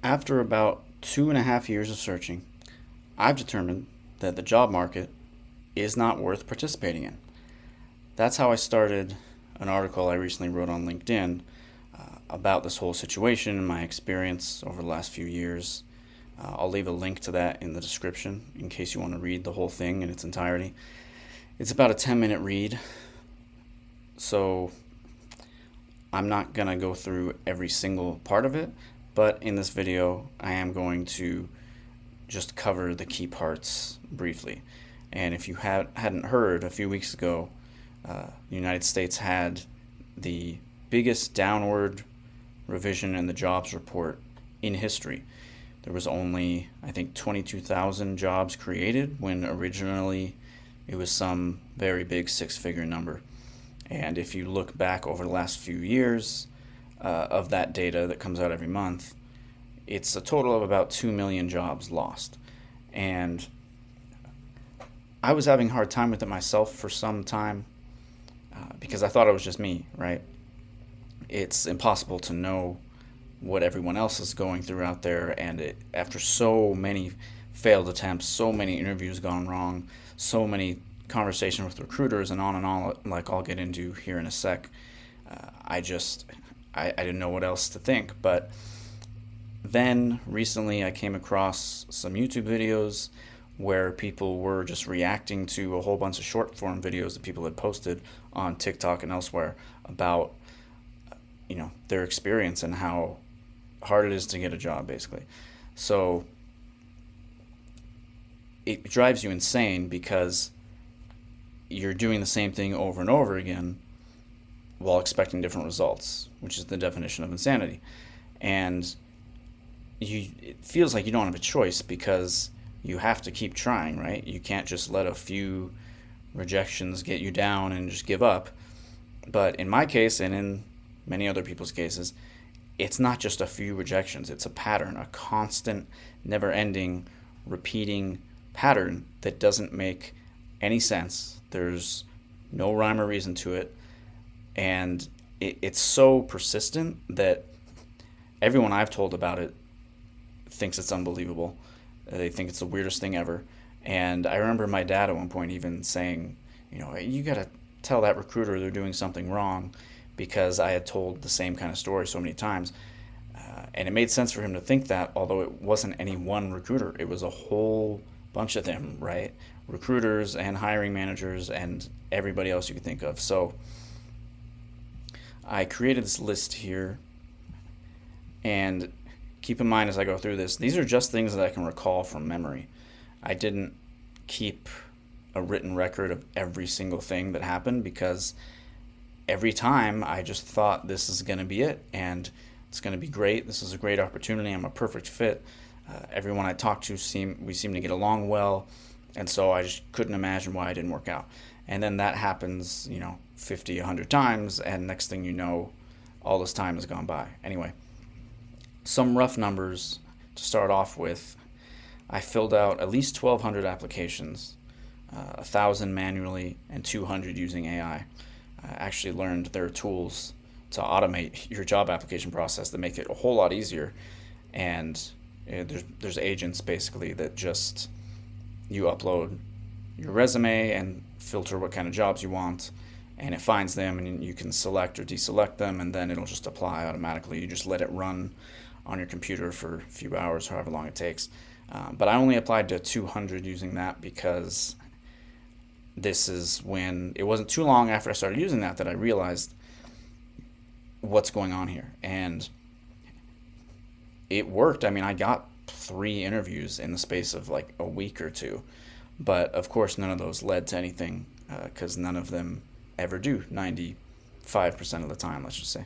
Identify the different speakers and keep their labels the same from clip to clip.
Speaker 1: After about 2.5 years of searching, I've determined that the job market is not worth participating in. That's how I started an article I recently wrote on LinkedIn about this whole situation and my experience over the last few years. I'll leave a link to that in the description in case you want to read the whole thing in its entirety. It's about a 10-minute read, so I'm not going to go through every single part of it, but in this video, I am going to just cover the key parts briefly. And if you hadn't heard, a few weeks ago, the United States had the biggest downward revision in the jobs report in history. There was only, I think, 22,000 jobs created when originally it was some very big six-figure number. And if you look back over the last few years of that data that comes out every month, it's a total of about 2 million jobs lost. And I was having a hard time with it myself for some time because I thought it was just me, right? It's impossible to know what everyone else is going through out there, and after so many failed attempts, so many interviews gone wrong, so many conversations with recruiters, and on, like I'll get into here in a sec, I didn't know what else to think. But then recently I came across some YouTube videos where people were just reacting to a whole bunch of short form videos that people had posted on TikTok and elsewhere about their experience and how hard it is to get a job, basically. So it drives you insane because you're doing the same thing over and over again while expecting different results, which is the definition of insanity. And it feels like you don't have a choice because you have to keep trying, right? You can't just let a few rejections get you down and just give up. But in my case, and in many other people's cases, it's not just a few rejections. It's a pattern, a constant, never-ending, repeating pattern that doesn't make any sense. There's no rhyme or reason to it. And it's so persistent that everyone I've told about it thinks it's unbelievable. They think it's the weirdest thing ever. And I remember my dad at one point even saying, you got to tell that recruiter they're doing something wrong, because I had told the same kind of story so many times. And it made sense for him to think that, although it wasn't any one recruiter. It was a whole bunch of them, right? Recruiters and hiring managers and everybody else you could think of. So I created this list here. And keep in mind as I go through this, these are just things that I can recall from memory. I didn't keep a written record of every single thing that happened because every time I just thought this is going to be it and it's going to be great. This is a great opportunity. I'm a perfect fit. Everyone I talked to we seem to get along well, and so I just couldn't imagine why it didn't work out. And then that happens, 50, 100 times, and next thing you know, all this time has gone by. Anyway, some rough numbers to start off with. I filled out at least 1,200 applications, 1,000 manually, and 200 using AI. I actually learned there are tools to automate your job application process that make it a whole lot easier. And there's agents basically that just you upload your resume and filter what kind of jobs you want, and it finds them, and you can select or deselect them, and then it'll just apply automatically. You just let it run on your computer for a few hours, however long it takes. But I only applied to 200 using that because this is when it wasn't too long after I started using that I realized what's going on here. And it worked. I mean, I got 3 interviews in the space of like a week or two. But of course, none of those led to anything because none of them ever do, 95% of the time, let's just say.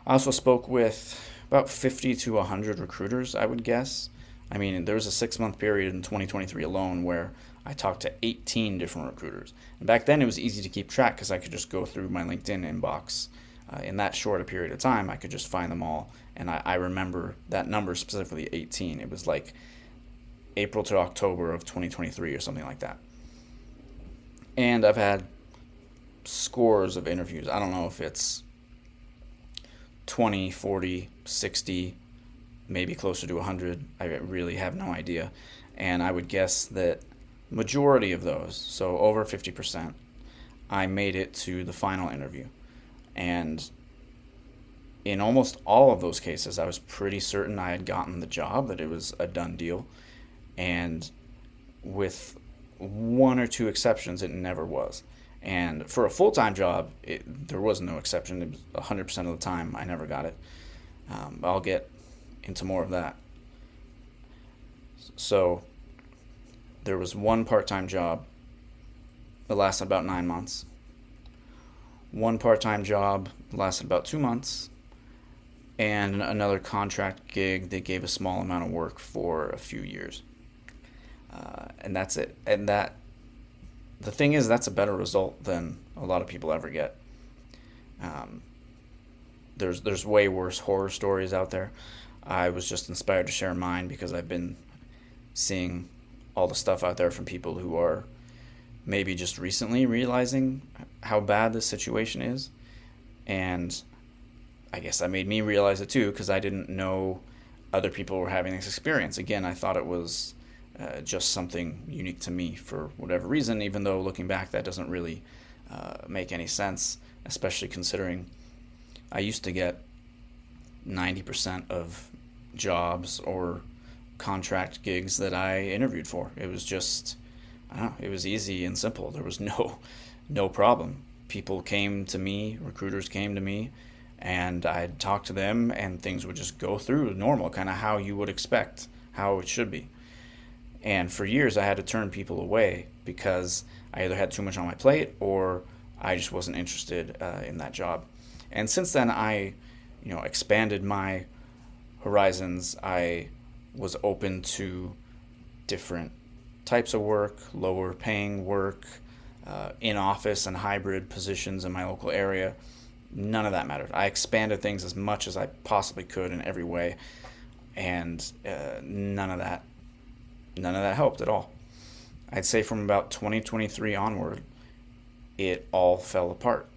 Speaker 1: I also spoke with about 50 to 100 recruiters, I would guess. I mean, there was a 6-month period in 2023 alone where I talked to 18 different recruiters. And back then it was easy to keep track because I could just go through my LinkedIn inbox. In that short a period of time, I could just find them all. And I remember that number specifically, 18. It was like April to October of 2023 or something like that. And I've had scores of interviews. I don't know if it's 20, 40, 60, maybe closer to 100. I really have no idea. And I would guess that majority of those, so over 50%, I made it to the final interview. And in almost all of those cases, I was pretty certain I had gotten the job, that it was a done deal. And with one or two exceptions, it never was. And for a full-time job, there was no exception. It was 100% of the time I never got it. I'll get into more of that. So there was one part-time job that lasted about 9 months. One part-time job lasted about 2 months. And another contract gig that gave a small amount of work for a few years. And that's it. And the thing is, that's a better result than a lot of people ever get. There's way worse horror stories out there. I was just inspired to share mine because I've been seeing all the stuff out there from people who are maybe just recently realizing how bad this situation is. And I guess that made me realize it too, because I didn't know other people were having this experience. Again, I thought it was just something unique to me for whatever reason, even though looking back that doesn't really make any sense, especially considering I used to get 90% of jobs or contract gigs that I interviewed for. It was just, I don't know, it was easy and simple. There was no problem. People came to me, recruiters came to me, and I'd talk to them, and things would just go through normal, kind of how you would expect, how it should be. And for years, I had to turn people away because I either had too much on my plate or I just wasn't interested in that job. And since then, I, expanded my horizons. I was open to different types of work, lower paying work, in office and hybrid positions in my local area. None of that mattered. I expanded things as much as I possibly could in every way, and none of that helped at all. I'd say from about 2023 onward, it all fell apart.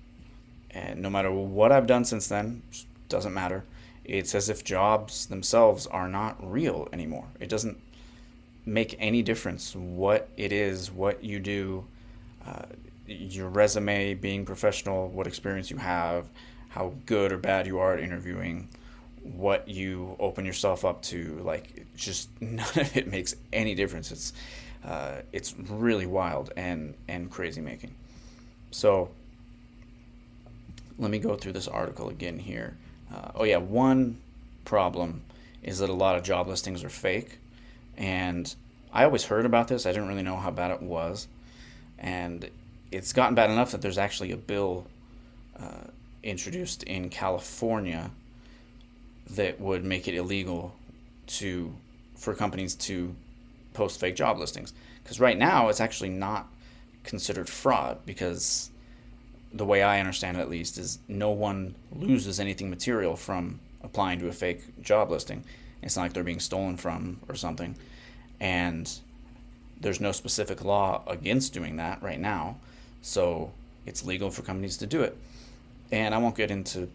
Speaker 1: And no matter what I've done since then, doesn't matter. It's as if jobs themselves are not real anymore. It doesn't make any difference what it is, what you do, your resume, being professional, what experience you have, how good or bad you are at interviewing, what you open yourself up to. Like, just none of it makes any difference. It's really wild and crazy making. So let me go through this article again here. One problem is that a lot of job listings are fake, and I always heard about this. I didn't really know how bad it was, and it's gotten bad enough that there's actually a bill introduced in California that would make it illegal for companies to post fake job listings. Because right now it's actually not considered fraud, because the way I understand it, at least, is no one loses anything material from applying to a fake job listing. It's not like they're being stolen from or something. And there's no specific law against doing that right now. So it's legal for companies to do it. And I won't get into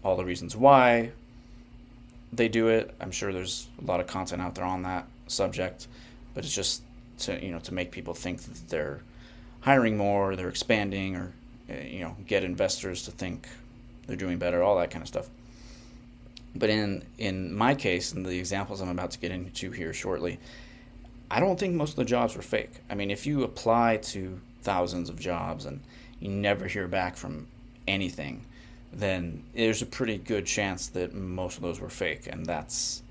Speaker 1: all the reasons why they do it. I'm sure there's a lot of content out there on that subject, but it's just to make people think that they're hiring more, they're expanding, or get investors to think they're doing better, all that kind of stuff. But in my case, and the examples I'm about to get into here shortly, I don't think most of the jobs were fake. I mean, if you apply to thousands of jobs and you never hear back from anything, then there's a pretty good chance that most of those were fake, and that's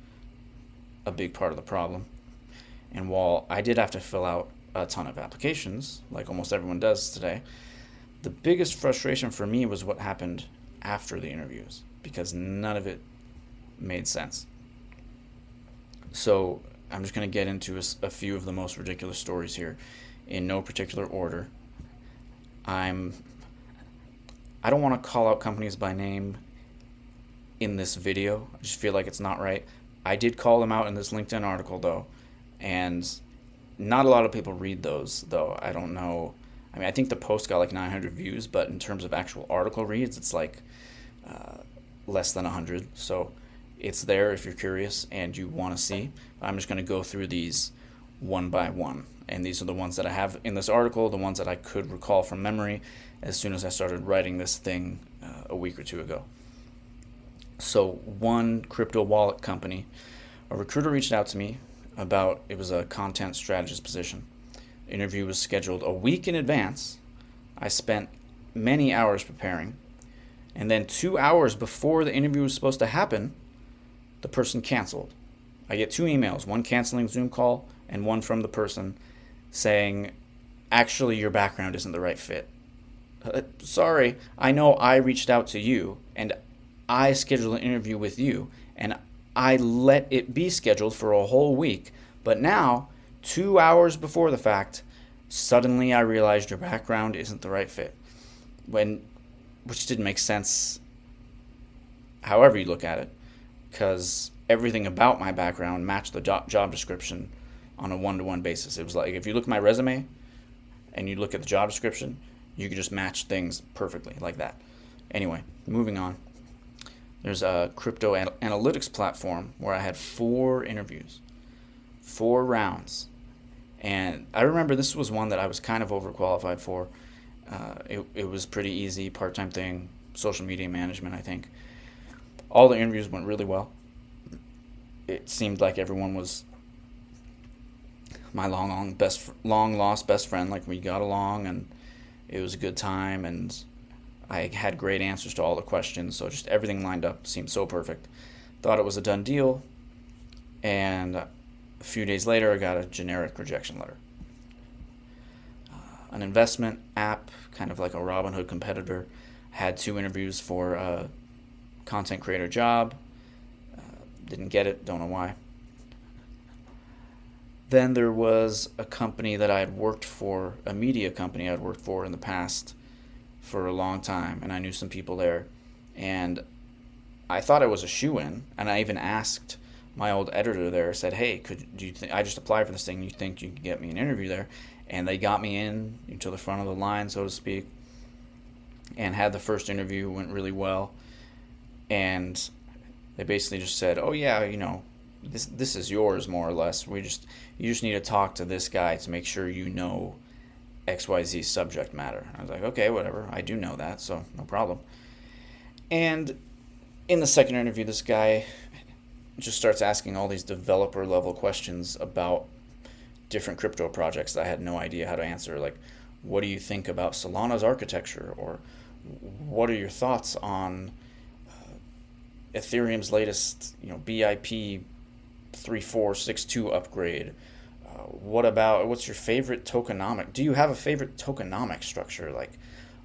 Speaker 1: a big part of the problem. And while I did have to fill out a ton of applications, like almost everyone does today, the biggest frustration for me was what happened after the interviews, because none of it made sense. So I'm just going to get into a few of the most ridiculous stories here in no particular order. I don't want to call out companies by name in this video. I just feel like it's not right. I did call them out in this LinkedIn article, though, and not a lot of people read those, though. I don't know. I mean, I think the post got like 900 views, but in terms of actual article reads, it's like less than 100. So It's there if you're curious and you want to see. I'm just going to go through these one by one. And these are the ones that I have in this article, the ones that I could recall from memory as soon as I started writing this thing a week or two ago. So one crypto wallet company, a recruiter reached out to me about, it was a content strategist position. Interview was scheduled a week in advance. I spent many hours preparing. And then 2 hours before the interview was supposed to happen, the person canceled. I get 2 emails, one canceling Zoom call and one from the person saying, actually, your background isn't the right fit. Sorry, I know I reached out to you and I scheduled an interview with you and I let it be scheduled for a whole week. But now, 2 hours before the fact, suddenly I realized your background isn't the right fit. Which didn't make sense however you look at it, because everything about my background matched the job description on a one-to-one basis. It was like, if you look at my resume and you look at the job description, you could just match things perfectly like that. Anyway, moving on. There's a crypto analytics platform where I had 4 interviews, 4 rounds. And I remember this was one that I was kind of overqualified for. It was pretty easy, part-time thing, social media management, I think. All the interviews went really well. It seemed like everyone was my long lost best friend. Like, we got along and it was a good time and I had great answers to all the questions. So just everything lined up, seemed so perfect. Thought it was a done deal. And a few days later, I got a generic rejection letter. An investment app, kind of like a Robinhood competitor, had 2 interviews for a content creator job. Didn't get it, don't know why. Then there was a company that I had worked for, a media company I had worked for in the past for a long time, and I knew some people there. And I thought I was a shoo-in, and I even asked my old editor there, said, hey, I just applied for this thing, you think you could get me an interview there? And they got me in to the front of the line, so to speak, and had the first interview, went really well. And they basically just said, oh yeah, this is yours more or less. You just need to talk to this guy to make sure you know XYZ subject matter. I was like, okay, whatever. I do know that, so no problem. And in the second interview, this guy just starts asking all these developer level questions about different crypto projects that I had no idea how to answer. Like, what do you think about Solana's architecture? Or what are your thoughts on Ethereum's latest, BIP 3462 upgrade? What's your favorite tokenomic? Do you have a favorite tokenomic structure? Like,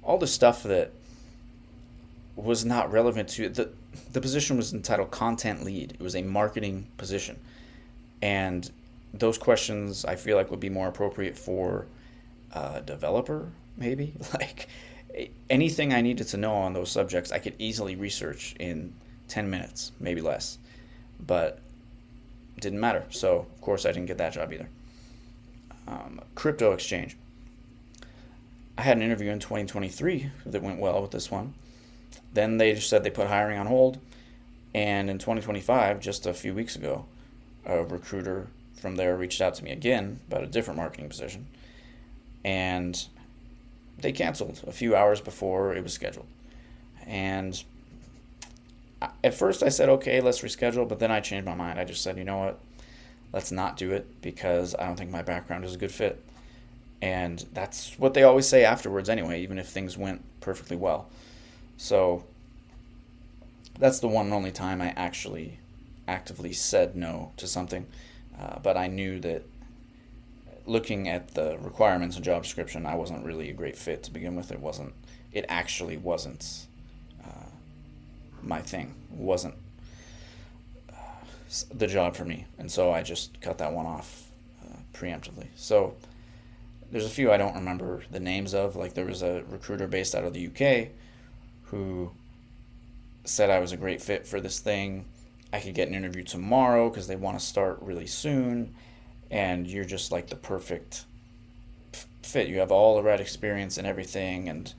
Speaker 1: all the stuff that was not relevant to the position was entitled content lead. It was a marketing position. And those questions I feel like would be more appropriate for a developer, maybe. Like, anything I needed to know on those subjects, I could easily research in 10 minutes, maybe less. But it didn't matter. So, of course, I didn't get that job either. Crypto exchange. I had an interview in 2023 that went well with this one. Then they just said they put hiring on hold. And in 2025, just a few weeks ago, a recruiter from there reached out to me again about a different marketing position. And they canceled a few hours before it was scheduled. And at first I said, okay, let's reschedule. But then I changed my mind. I just said, you know what? Let's not do it because I don't think my background is a good fit. And that's what they always say afterwards anyway, even if things went perfectly well. So that's the one and only time I actually actively said no to something. But I knew that looking at the requirements and job description, I wasn't really a great fit to begin with. It actually wasn't my thing. It wasn't the job for me. And so I just cut that one off preemptively. So there's a few I don't remember the names of. Like, there was a recruiter based out of the UK who said I was a great fit for this thing. I could get an interview tomorrow because they want to start really soon. And you're just like the perfect fit. You have all the right experience and everything. And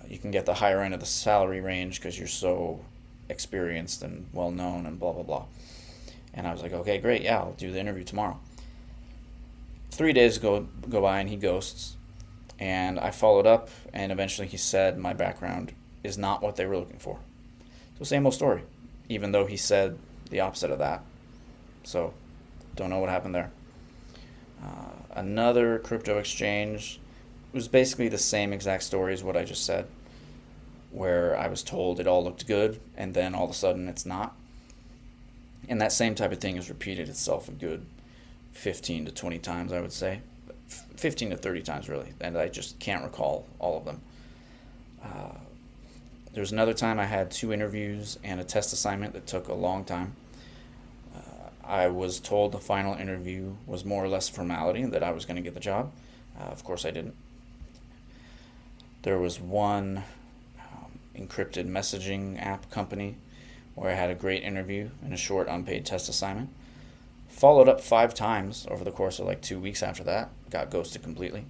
Speaker 1: you can get the higher end of the salary range because you're so experienced and well known and blah blah blah. And I was like, okay, great, yeah, I'll do the interview tomorrow. 3 days go by and he ghosts, and I followed up, and eventually he said my background is not what they were looking for. So same old story, even though he said the opposite of that. So don't know what happened there. Another crypto exchange was basically the same exact story as what I just said, where I was told it all looked good, and then all of a sudden it's not. And that same type of thing has repeated itself a good 15 to 20 times, I would say. 15 to 30 times, really, and I just can't recall all of them. There was another time I had 2 interviews and a test assignment that took a long time. I was told the final interview was more or less a formality and that I was going to get the job. Of course I didn't. There was one encrypted messaging app company where I had a great interview and a short unpaid test assignment. Followed up 5 times over the course of like 2 weeks after that. Got ghosted completely.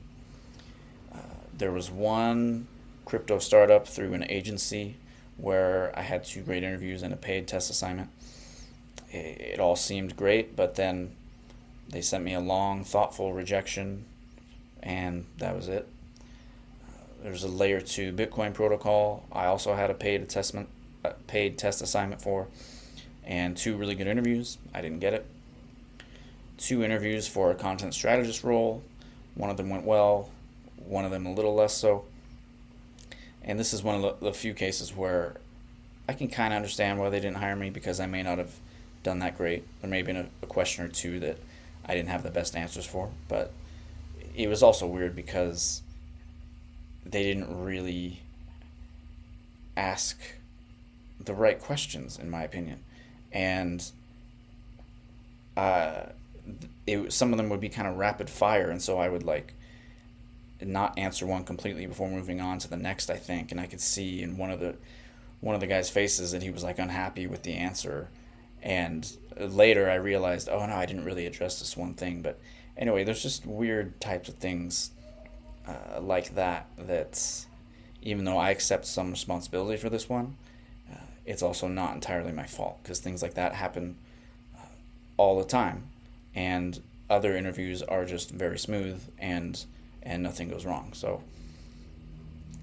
Speaker 1: There was one crypto startup through an agency where I had 2 great interviews and a paid test assignment. It all seemed great, but then they sent me a long, thoughtful rejection, and that was it. There's a layer 2 Bitcoin protocol. I also had a paid test assignment for, and 2 really good interviews. I didn't get it. 2 interviews for a content strategist role. One of them went well, one of them a little less so. And this is one of the few cases where I can kind of understand why they didn't hire me, because I may not have done that great. There may have been a question or 2 that I didn't have the best answers for, but it was also weird because they didn't really ask the right questions, in my opinion. And some of them would be kind of rapid fire, and so I would like not answer one completely before moving on to the next, I think. And I could see in one of the guy's faces that he was like unhappy with the answer. And later I realized, oh no, I didn't really address this one thing. But anyway, there's just weird types of things like that even though I accept some responsibility for this one, it's also not entirely my fault, because things like that happen all the time, and other interviews are just very smooth and nothing goes wrong. So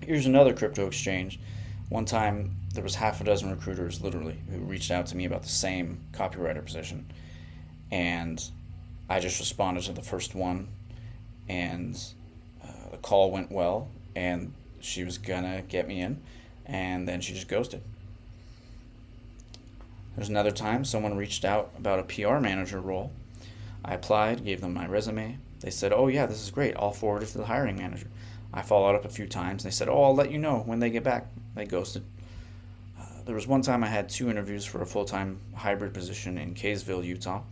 Speaker 1: here's another crypto exchange. One time there was half a dozen recruiters literally who reached out to me about the same copywriter position, and I just responded to the first one, and the call went well, and she was gonna get me in, and then she just ghosted. There's another time someone reached out about a PR manager role. I applied, gave them my resume. They said, oh yeah, this is great, I'll forward it to the hiring manager. I followed up a few times. They said, oh, I'll let you know when they get back. They ghosted. There was one time I had 2 interviews for a full-time hybrid position in Kaysville, Utah.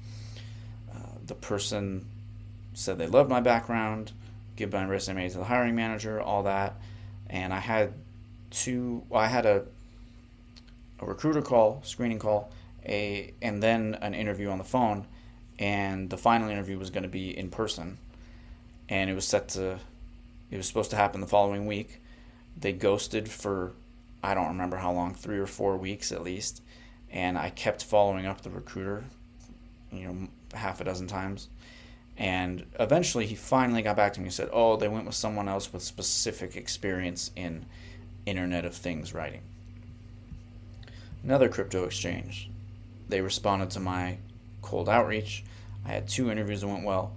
Speaker 1: The person said they loved my background, give my resume to the hiring manager, all that. And I had a recruiter call, screening call, and then an interview on the phone, and the final interview was going to be in person, and it was supposed to happen the following week. They ghosted for, I don't remember how long, 3 or 4 weeks at least, and I kept following up the recruiter, half a dozen times, and eventually he finally got back to me and said, oh, they went with someone else with specific experience in Internet of Things writing. Another crypto exchange. They responded to my cold outreach. I had 2 interviews that went well,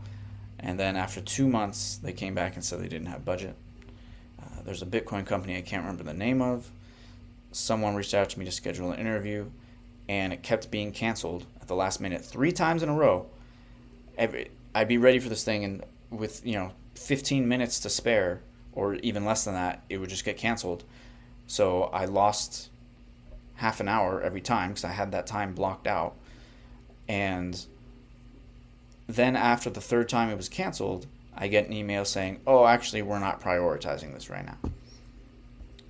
Speaker 1: and then after 2 months they came back and said they didn't have budget. There's a Bitcoin company I can't remember the name of. Someone reached out to me to schedule an interview, and it kept being canceled at the last minute 3 times in a row. I'd be ready for this thing, and with 15 minutes to spare, or even less than that, it would just get canceled. So I lost half an hour every time because I had that time blocked out. And then after the 3rd time it was canceled, I get an email saying, oh, actually, we're not prioritizing this right now.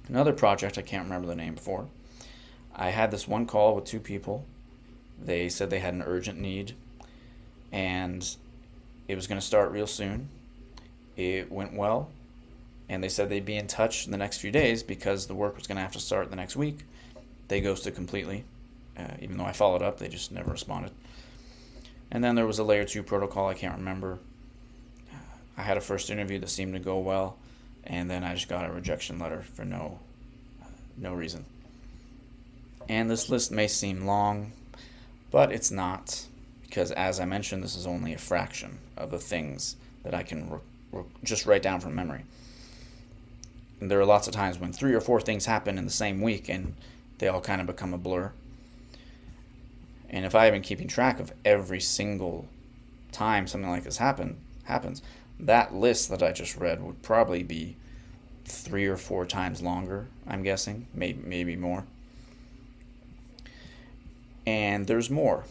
Speaker 1: Another project I can't remember the name for. I had this one call with 2 people. They said they had an urgent need, and it was going to start real soon. It went well, and they said they'd be in touch in the next few days because the work was going to have to start the next week. They ghosted completely. Even though I followed up, they just never responded. And then there was a layer 2 protocol, I can't remember. I had a first interview that seemed to go well, and then I just got a rejection letter for no reason. And this list may seem long, but it's not, because as I mentioned, this is only a fraction of the things that I can just write down from memory. And there are lots of times when 3 or 4 things happen in the same week and they all kind of become a blur. And if I had been keeping track of every single time something like this happens, that list that I just read would probably be 3 or 4 times longer, I'm guessing, maybe more. And there's more.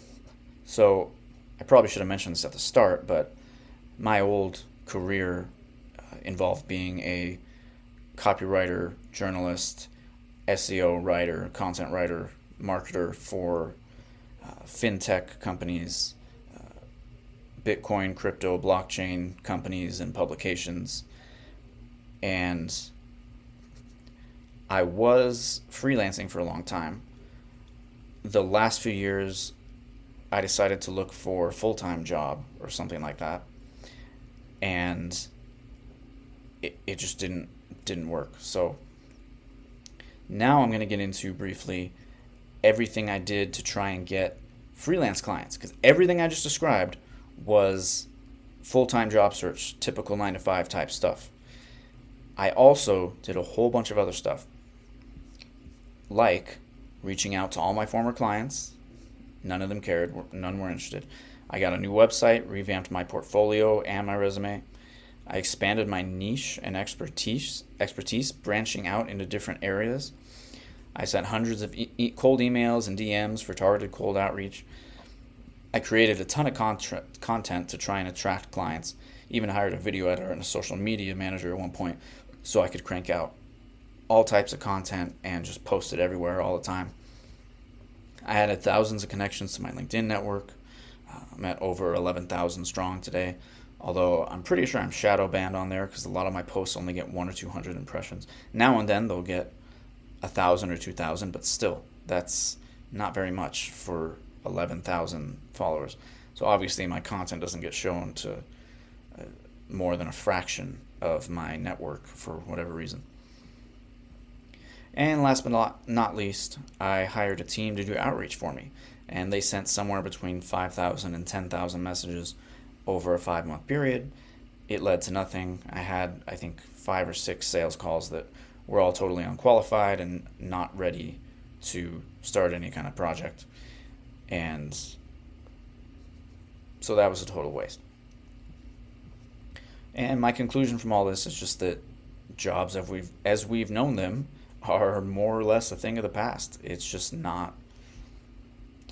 Speaker 1: So I probably should have mentioned this at the start, but my old career involved being a copywriter, journalist, SEO writer, content writer, marketer for fintech companies, Bitcoin, crypto, blockchain companies, and publications. And I was freelancing for a long time. The last few years, I decided to look for a full-time job or something like that. And it just didn't work. So now I'm going to get into briefly everything I did to try and get freelance clients, because everything I just described was full-time job search, typical 9-to-5 type stuff. I also did a whole bunch of other stuff, like reaching out to all my former clients. None of them cared, none were interested. I got a new website, revamped my portfolio and my resume. I expanded my niche and expertise, branching out into different areas. I sent hundreds of cold emails and DMs for targeted cold outreach. I created a ton of content to try and attract clients. Even hired a video editor and a social media manager at one point so I could crank out all types of content and just post it everywhere all the time. I added thousands of connections to my LinkedIn network. I'm at over 11,000 strong today, although I'm pretty sure I'm shadow banned on there because a lot of my posts only get 100 or 200 impressions. Now and then they'll get 1,000 or 2,000, but still, that's not very much for 11,000 followers. So obviously my content doesn't get shown to more than a fraction of my network for whatever reason. And last but not least, I hired a team to do outreach for me, and they sent somewhere between 5,000 and 10,000 messages over a 5-month period. It led to nothing. I had, I think, 5 or 6 sales calls that were all totally unqualified and not ready to start any kind of project. And so that was a total waste. And my conclusion from all this is just that jobs as we've known them are more or less a thing of the past. It's just not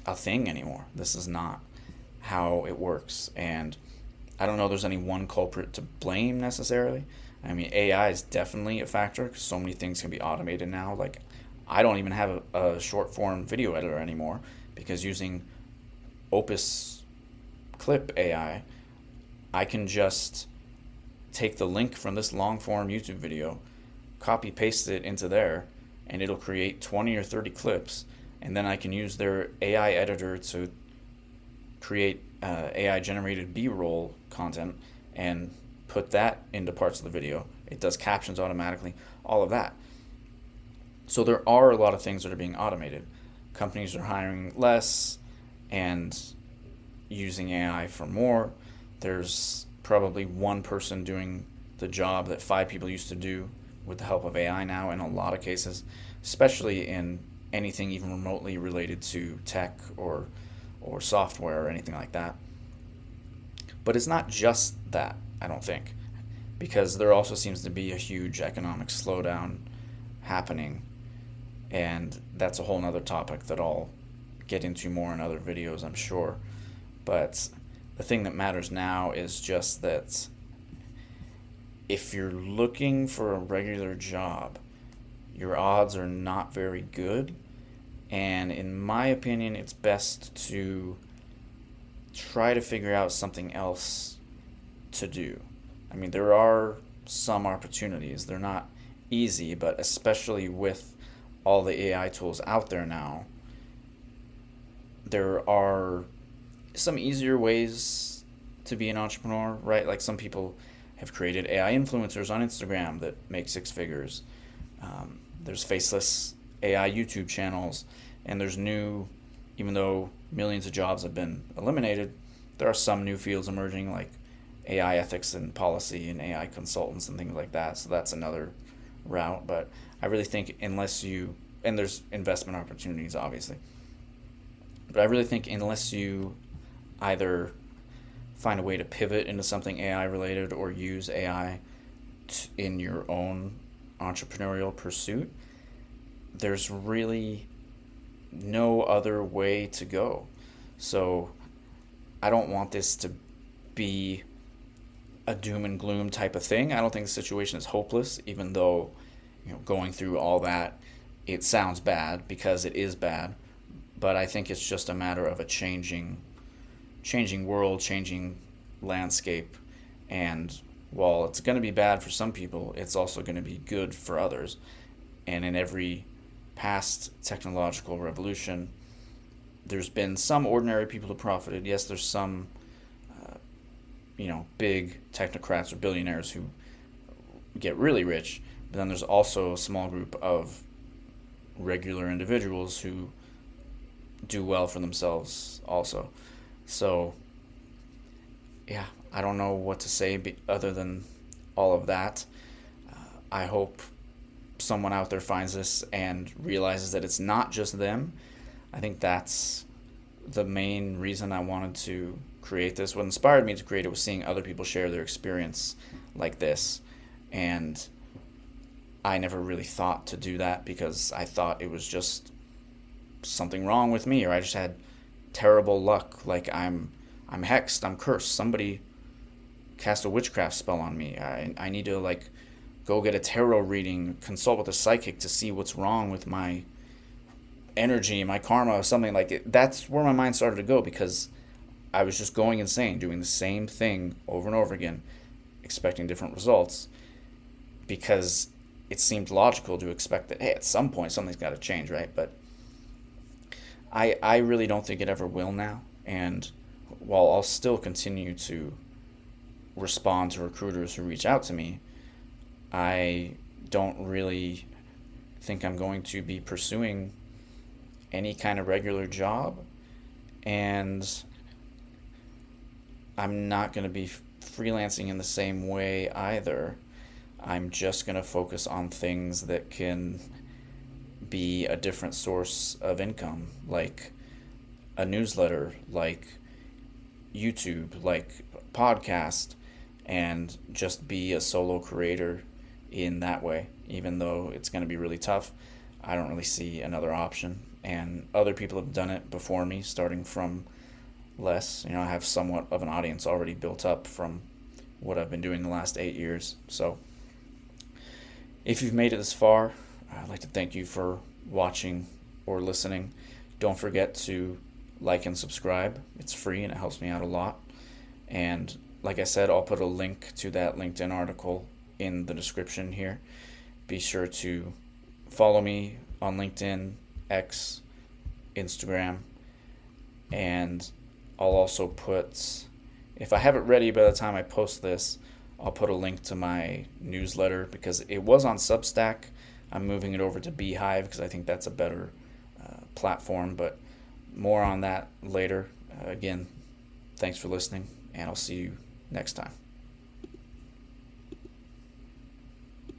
Speaker 1: a thing anymore. This is not how it works. And I don't know there's any one culprit to blame necessarily. I mean, AI is definitely a factor because so many things can be automated now. Like, I don't even have a short form video editor anymore because using Opus Clip AI, I can just take the link from this long form YouTube video, copy paste it into there, and it'll create 20 or 30 clips, and then I can use their AI editor to create AI generated B-roll content and put that into parts of the video. It does captions automatically, all of that. So there are a lot of things that are being automated. Companies are hiring less and using AI for more. There's probably one person doing the job that 5 people used to do with the help of AI now in a lot of cases, especially in anything even remotely related to tech or software or anything like that. But it's not just that, I don't think, because there also seems to be a huge economic slowdown happening, and that's a whole nother topic that I'll get into more in other videos, I'm sure. But the thing that matters now is just that if you're looking for a regular job, your odds are not very good. And in my opinion, it's best to try to figure out something else to do. I mean, there are some opportunities. They're not easy, but especially with all the AI tools out there now, there are some easier ways to be an entrepreneur, right? Like some people have created AI influencers on Instagram that make six figures. There's faceless AI YouTube channels, and there's new, even though millions of jobs have been eliminated, there are some new fields emerging like AI ethics and policy and AI consultants and things like that. So that's another route. But I really think unless you, and there's investment opportunities obviously, but I really think unless you either find a way to pivot into something AI related or use AI in your own entrepreneurial pursuit, there's really no other way to go. So I don't want this to be a doom and gloom type of thing. I don't think the situation is hopeless, even though, going through all that, it sounds bad because it is bad. But I think it's just a matter of a changing world, changing landscape, and while it's going to be bad for some people, it's also going to be good for others. And in every past technological revolution, there's been some ordinary people who profited. Yes, there's some, big technocrats or billionaires who get really rich, but then there's also a small group of regular individuals who do well for themselves also. So, yeah, I don't know what to say other than all of that. I hope someone out there finds this and realizes that it's not just them. I think that's the main reason I wanted to create this. What inspired me to create it was seeing other people share their experience like this. And I never really thought to do that because I thought it was just something wrong with me, or I just had terrible luck. Like I'm hexed, I'm cursed. Somebody cast a witchcraft spell on me. I need to go get a tarot reading, consult with a psychic to see what's wrong with my energy, my karma, or something like it. That's where my mind started to go because I was just going insane, doing the same thing over and over again, expecting different results because it seemed logical to expect that, hey, at some point something's got to change, right? But I really don't think it ever will now. And while I'll still continue to respond to recruiters who reach out to me, I don't really think I'm going to be pursuing any kind of regular job. And I'm not going to be freelancing in the same way either. I'm just going to focus on things that can be a different source of income, like a newsletter, like YouTube, like podcast, and just be a solo creator in that way. Even though it's going to be really tough, I don't really see another option. And other people have done it before me, starting from less. I have somewhat of an audience already built up from what I've been doing the last 8 years. So if you've made it this far, I'd like to thank you for watching or listening. Don't forget to like and subscribe. It's free and it helps me out a lot. And like I said, I'll put a link to that LinkedIn article in the description here. Be sure to follow me on LinkedIn, X, Instagram, and I'll also put, if I have it ready by the time I post this, I'll put a link to my newsletter because it was on Substack. I'm moving it over to Beehive because I think that's a better platform, but more on that later. Again, thanks for listening, and I'll see you next time.